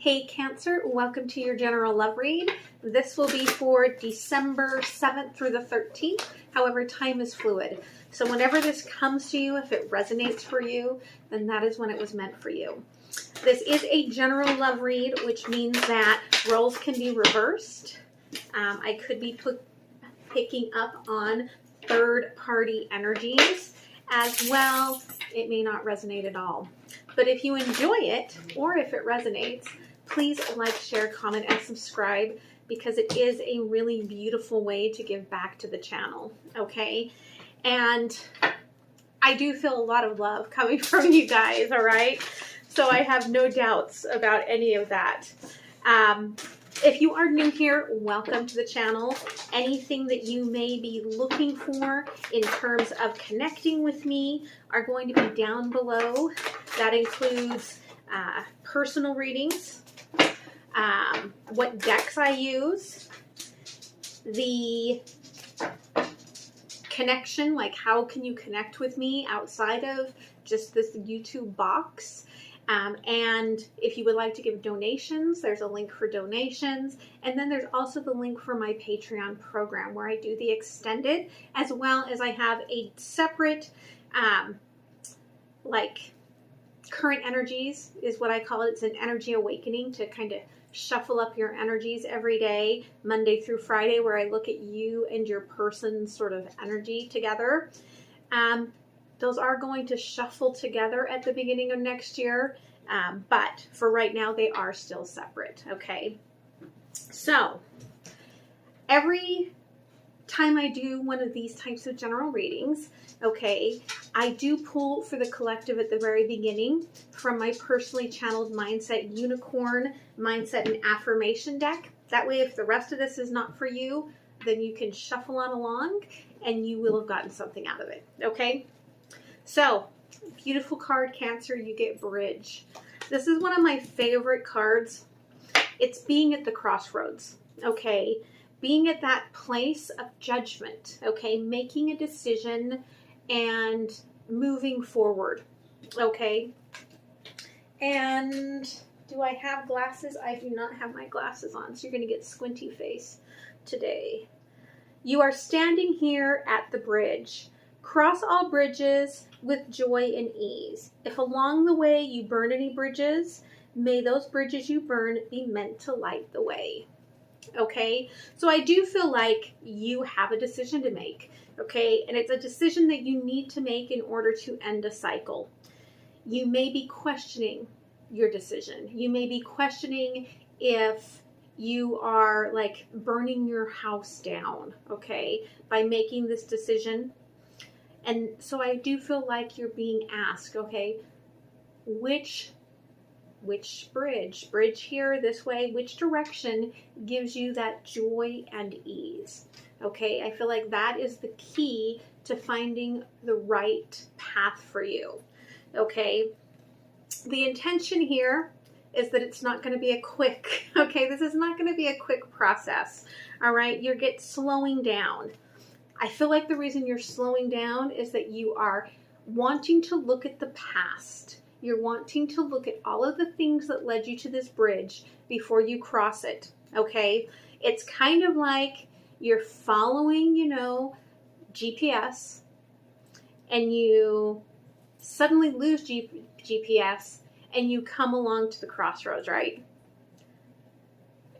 Hey Cancer, welcome to your general love read. This will be for December 7th through the 13th. However, time is fluid. So whenever this comes to you, if it resonates for you, then that is when it was meant for you. This is a general love read, which means that roles can be reversed. I could be picking up on third-party energies as well. It may not resonate at all. But if you enjoy it, or if it resonates, please like, share, comment, and subscribe, because it is a really beautiful way to give back to the channel, okay? And I do feel a lot of love coming from you guys, all right? So I have no doubts about any of that. If you are new here, welcome to the channel. Anything that you may be looking for in terms of connecting with me are going to be down below. That includes personal readings, what decks I use, the connection, like how can you connect with me outside of just this YouTube box. And if you would like to give donations, there's a link for donations. And then there's also the link for my Patreon program where I do the extended, as well as I have a separate, like current energies is what I call it. It's an energy awakening to kind of shuffle up your energies every day, Monday through Friday, where I look at you and your person's sort of energy together. Those are going to shuffle together at the beginning of next year, but for right now, they are still separate, okay? So, every time I do one of these types of general readings, okay, I do pull for the collective at the very beginning from my personally channeled Mindset Unicorn Mindset and Affirmation deck. That way, if the rest of this is not for you, then you can shuffle on along and you will have gotten something out of it, okay? So, beautiful card, Cancer, you get Bridge. This is one of my favorite cards. It's being at the crossroads, okay? Being at that place of judgment, okay? Making a decision and moving forward, okay? And do I have glasses? I do not have my glasses on, so you're going to get squinty face today. You are standing here at the bridge. Cross all bridges with joy and ease. If along the way you burn any bridges, may those bridges you burn be meant to light the way. Okay? So I do feel like you have a decision to make. Okay? And it's a decision that you need to make in order to end a cycle. You may be questioning your decision. You may be questioning if you are like burning your house down, okay, by making this decision. And so I do feel like you're being asked, okay, which bridge here, this way, which direction gives you that joy and ease? Okay, I feel like that is the key to finding the right path for you. Okay, the intention here is that it's not going to be a quick, okay, this is not going to be a quick process. All right, you get slowing down. I feel like the reason you're slowing down is that you are wanting to look at the past. You're wanting to look at all of the things that led you to this bridge before you cross it, okay? It's kind of like you're following, you know, GPS, and you suddenly lose GPS, and you come along to the crossroads, right?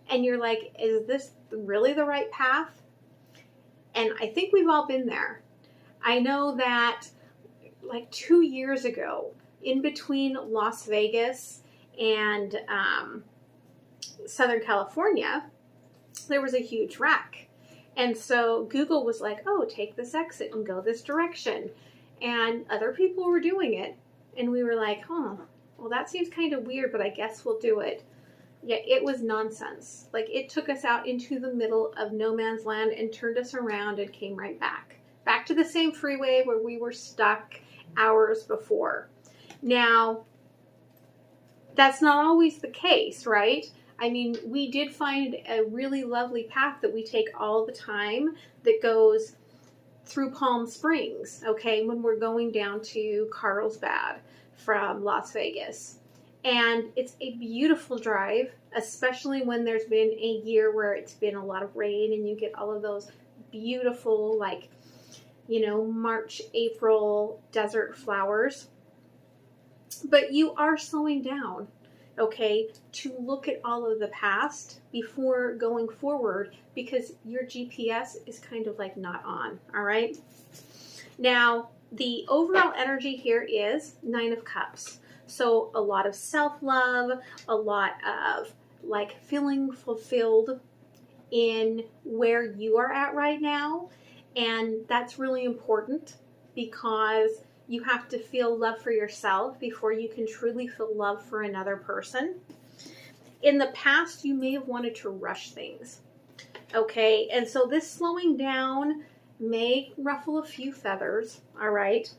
And you're like, is this really the right path? And I think we've all been there. I know that like 2 years ago, in between Las Vegas and Southern California, there was a huge wreck. And so Google was like, oh, take this exit and go this direction. And other people were doing it. And we were like, huh, well, that seems kind of weird, but I guess we'll do it. Yeah, it was nonsense. Like, it took us out into the middle of no man's land and turned us around and came right back. Back to the same freeway where we were stuck hours before. Now, that's not always the case, right? I mean, we did find a really lovely path that we take all the time that goes through Palm Springs, okay, when we're going down to Carlsbad from Las Vegas. And it's a beautiful drive, especially when there's been a year where it's been a lot of rain and you get all of those beautiful, like, you know, March, April desert flowers. But you are slowing down, okay, to look at all of the past before going forward, because your GPS is kind of like not on, all right? Now, the overall energy here is 9 of Cups. So a lot of self-love, a lot of like feeling fulfilled in where you are at right now. And that's really important because you have to feel love for yourself before you can truly feel love for another person. In the past, you may have wanted to rush things. Okay, and so this slowing down may ruffle a few feathers, all right?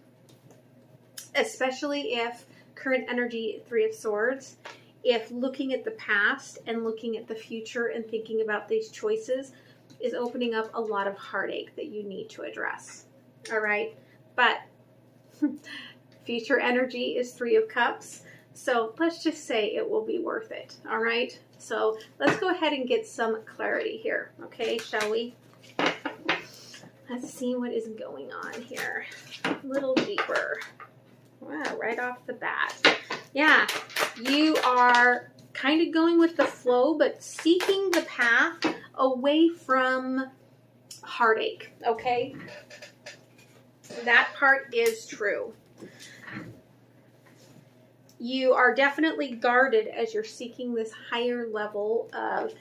Especially if current energy, 3 of Swords, if looking at the past and looking at the future and thinking about these choices is opening up a lot of heartache that you need to address, all right? But future energy is 3 of Cups, so let's just say it will be worth it, all right? So let's go ahead and get some clarity here, okay, shall we? Let's see what is going on here a little deeper. Wow, right off the bat. Yeah, you are kind of going with the flow, but seeking the path away from heartache, okay? That part is true. You are definitely guarded as you're seeking this higher level of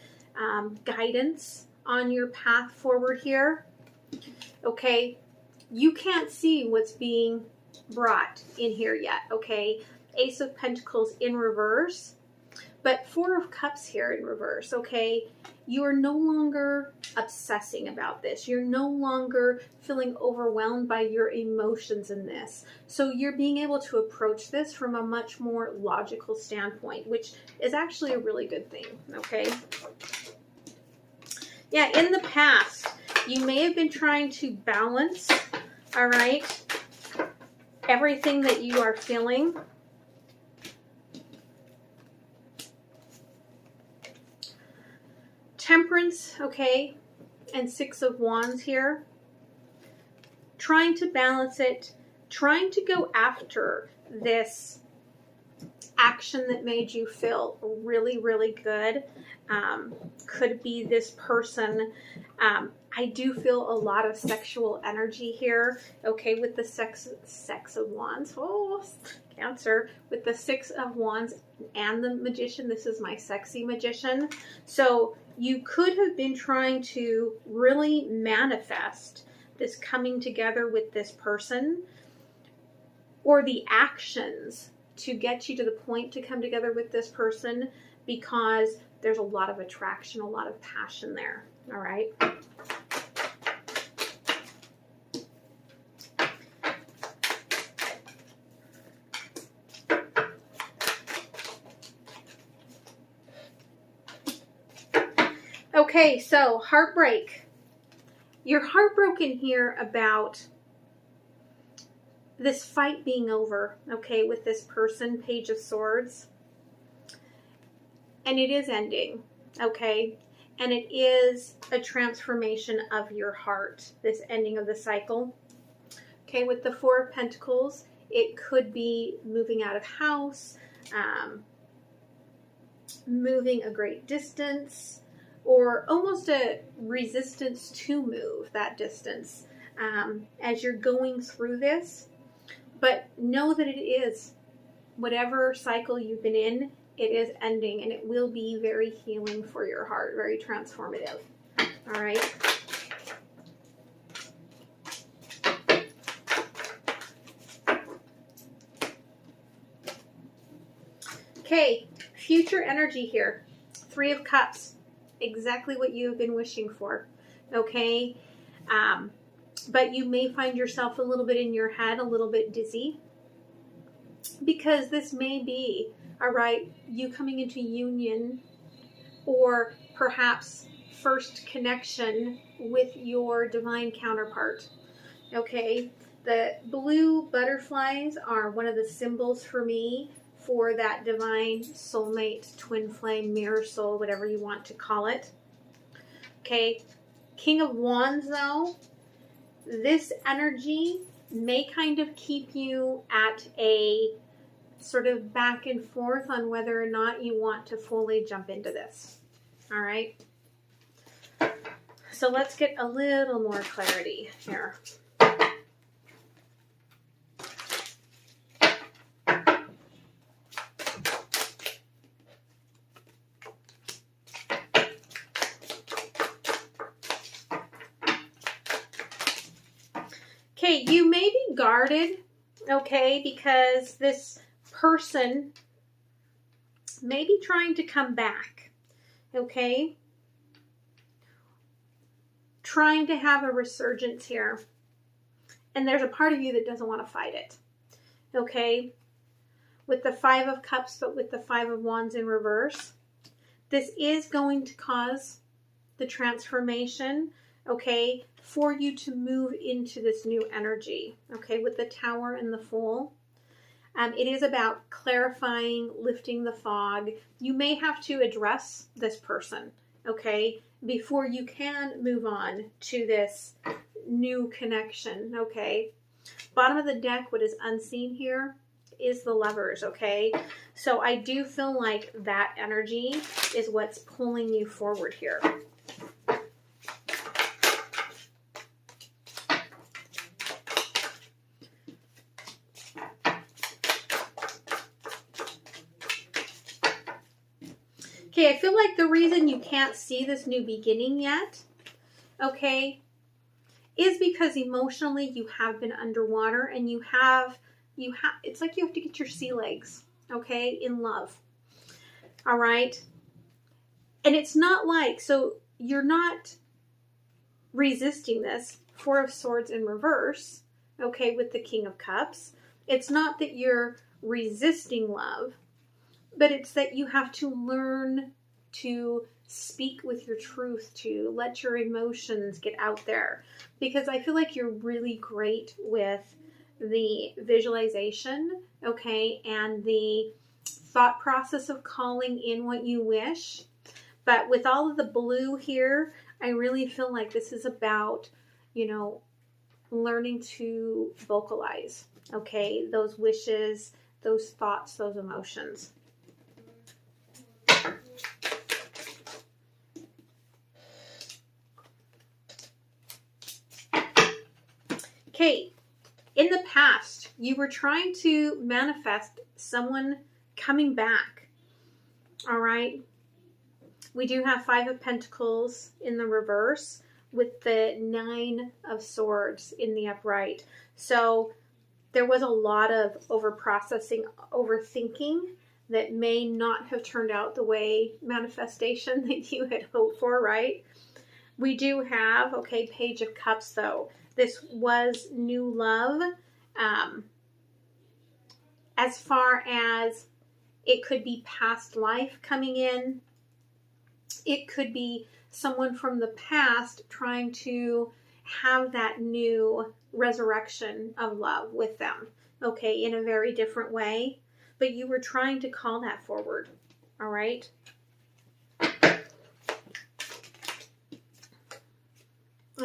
guidance on your path forward here. Okay, you can't see what's being brought in here yet, okay? Ace of Pentacles in reverse, but 4 of Cups here in reverse, okay? You are no longer obsessing about this. You're no longer feeling overwhelmed by your emotions in this. So you're being able to approach this from a much more logical standpoint, which is actually a really good thing, okay? Yeah, in the past, you may have been trying to balance, all right, everything that you are feeling. Temperance, okay, and 6 of Wands here. Trying to balance it, trying to go after this action that made you feel really, really good. Could be this person. I do feel a lot of sexual energy here, okay, with the sex of Wands. Oh, Cancer. With the 6 of Wands and the Magician, this is my sexy Magician. So you could have been trying to really manifest this coming together with this person, or the actions to get you to the point to come together with this person, because there's a lot of attraction, a lot of passion there, all right? Okay, so heartbreak. You're heartbroken here about this fight being over, okay, with this person, Page of Swords. And it is ending, okay? And it is a transformation of your heart, this ending of the cycle. Okay, with the 4 of Pentacles, it could be moving out of house, moving a great distance, or almost a resistance to move that distance as you're going through this. But know that it is, whatever cycle you've been in, it is ending, and it will be very healing for your heart, very transformative. All right. Okay, future energy here. 3 of Cups. Exactly what you have been wishing for, okay? But you may find yourself a little bit in your head, a little bit dizzy, because this may be, all right, you coming into union, or perhaps first connection with your divine counterpart, okay? The blue butterflies are one of the symbols for me for that divine soulmate, twin flame, mirror soul, whatever you want to call it. Okay, King of Wands though, this energy may kind of keep you at a sort of back and forth on whether or not you want to fully jump into this. All right. So let's get a little more clarity here. Okay, you may be guarded, okay, because this person may be trying to come back, okay? Trying to have a resurgence here. And there's a part of you that doesn't want to fight it, okay? With the Five of Cups, but with the Five of Wands in reverse, this is going to cause the transformation, okay, for you to move into this new energy, okay, with the Tower and the Fool. It is about clarifying, lifting the fog. You may have to address this person, okay, before you can move on to this new connection, okay. Bottom of the deck, what is unseen here is the Lovers, okay. So I do feel like that energy is what's pulling you forward here. Okay, I feel like the reason you can't see this new beginning yet, okay, is because emotionally you have been underwater and you have, it's like you have to get your sea legs, okay, in love. All right. And it's not like, so you're not resisting this. Four of Swords in reverse, okay, with the King of Cups. It's not that you're resisting love, but it's that you have to learn to speak with your truth, to let your emotions get out there. Because I feel like you're really great with the visualization, okay, and the thought process of calling in what you wish. But with all of the blue here, I really feel like this is about, you know, learning to vocalize, okay, those wishes, those thoughts, those emotions. Okay, in the past, you were trying to manifest someone coming back, all right? We do have Five of Pentacles in the reverse with the Nine of Swords in the upright. So there was a lot of over-processing, overthinking that may not have turned out the way manifestation that you had hoped for, right? We do have, okay, Page of Cups though. This was new love. As far as it could be past life coming in. It could be someone from the past trying to have that new resurrection of love with them. Okay, in a very different way. But you were trying to call that forward. All right.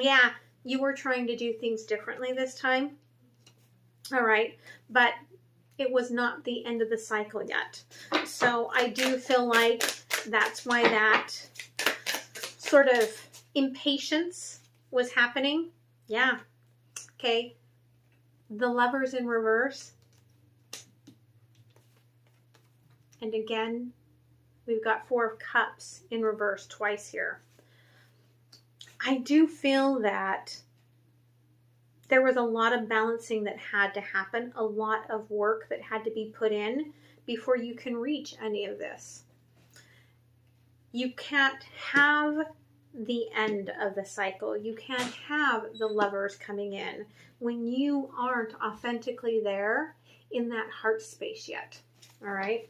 Yeah, you were trying to do things differently this time. All right, but it was not the end of the cycle yet. So I do feel like that's why that sort of impatience was happening. Yeah. Okay. The Lovers in reverse. And again, we've got Four of Cups in reverse twice here. I do feel that there was a lot of balancing that had to happen, a lot of work that had to be put in before you can reach any of this. You can't have the end of the cycle. You can't have the Lovers coming in when you aren't authentically there in that heart space yet. All right.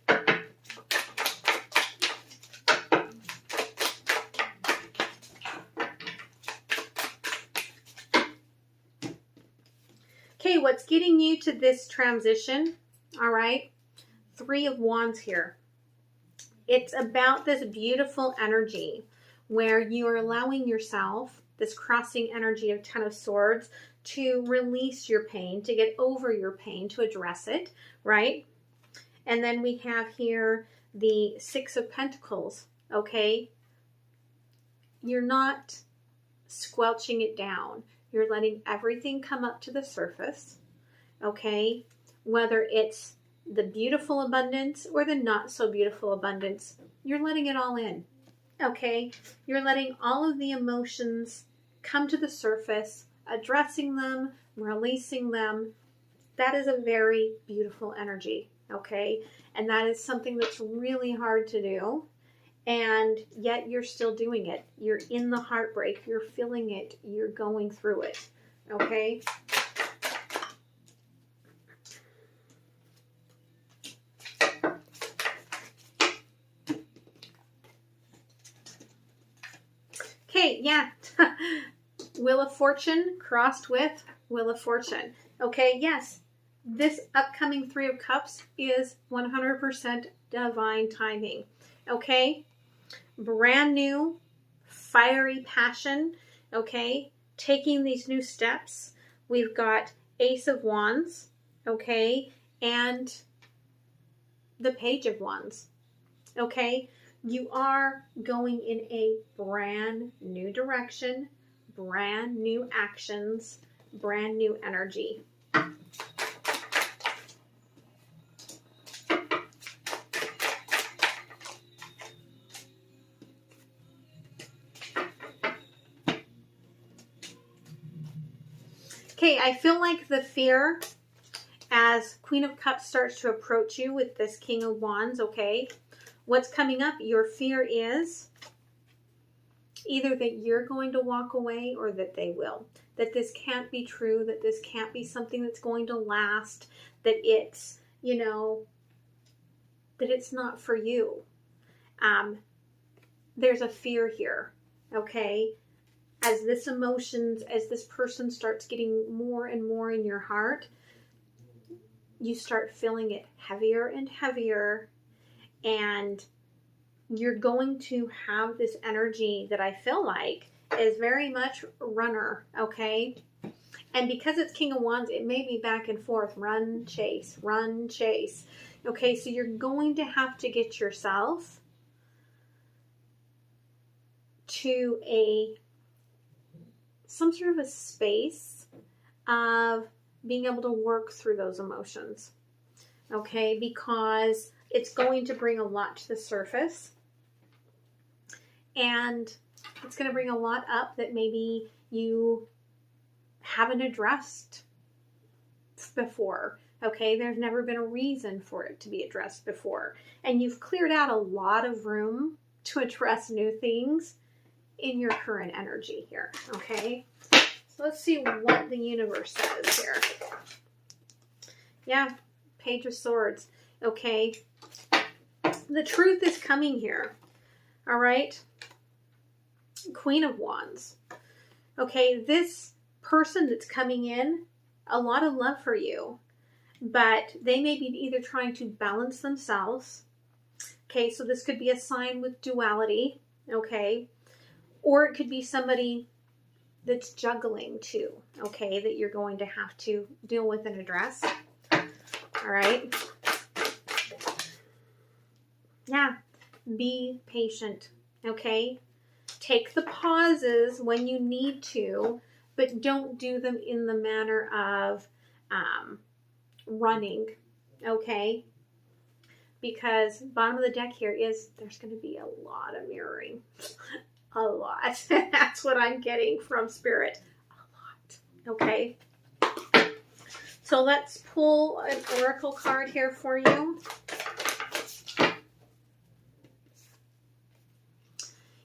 Okay, what's getting you to this transition? All right. Three of Wands here. It's about this beautiful energy where you are allowing yourself, this crossing energy of Ten of Swords, to release your pain, to get over your pain, to address it, right? And then we have here the Six of Pentacles, okay? You're not squelching it down. You're letting everything come up to the surface, okay? Whether it's the beautiful abundance or the not so beautiful abundance, you're letting it all in, okay? You're letting all of the emotions come to the surface, addressing them, releasing them. That is a very beautiful energy, okay? And that is something that's really hard to do, and yet you're still doing it. You're in the heartbreak, you're feeling it, you're going through it, okay? Okay, yeah. Wheel of Fortune crossed with Wheel of Fortune. Okay, yes. This upcoming Three of Cups is 100% divine timing. Okay? Brand new, fiery passion. Okay? Taking these new steps. We've got Ace of Wands. Okay? And the Page of Wands. Okay? You are going in a brand new direction, brand new actions, brand new energy. Okay, I feel like the fear as Queen of Cups starts to approach you with this King of Wands, okay? What's coming up? Your fear is either that you're going to walk away or that they will. That this can't be true, that this can't be something that's going to last, that it's, you know, that it's not for you. There's a fear here, okay? As this emotions, as this person starts getting more and more in your heart, you start feeling it heavier and heavier. And you're going to have this energy that I feel like is very much runner, okay? And because it's King of Wands, it may be back and forth, run, chase, okay? So you're going to have to get yourself to some sort of a space of being able to work through those emotions, okay? Because it's going to bring a lot to the surface, and it's going to bring a lot up that maybe you haven't addressed before, okay? There's never been a reason for it to be addressed before, and you've cleared out a lot of room to address new things in your current energy here, okay? So let's see what the universe says here. Yeah, Page of Swords, okay? The truth is coming here, all right? Queen of Wands. Okay, this person that's coming in, a lot of love for you, but they may be either trying to balance themselves. Okay, so this could be a sign with duality, okay? Or it could be somebody that's juggling too, okay, that you're going to have to deal with and address. All right? Yeah, be patient, okay? Take the pauses when you need to, but don't do them in the manner of running, okay? Because bottom of the deck here is there's going to be a lot of mirroring. A lot. That's what I'm getting from Spirit. A lot, okay? So let's pull an oracle card here for you.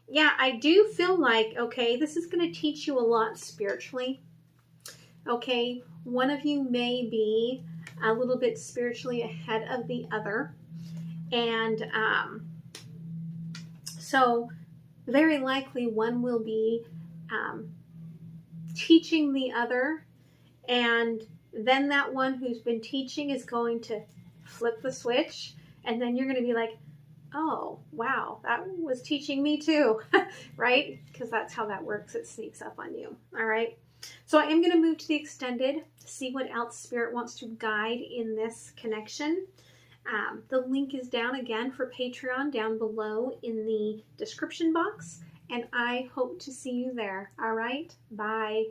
Yeah, I do feel like, okay, this is going to teach you a lot spiritually. Okay, one of you may be a little bit spiritually ahead of the other. And so very likely one will be teaching the other, and then that one who's been teaching is going to flip the switch And then you're going to be like, oh, wow, that was teaching me too, right? Because that's how that works. It sneaks up on you. All right. So I am going to move to the extended to see what else Spirit wants to guide in this connection. The link is down again for Patreon down below in the description box. And I hope to see you there. All right. Bye.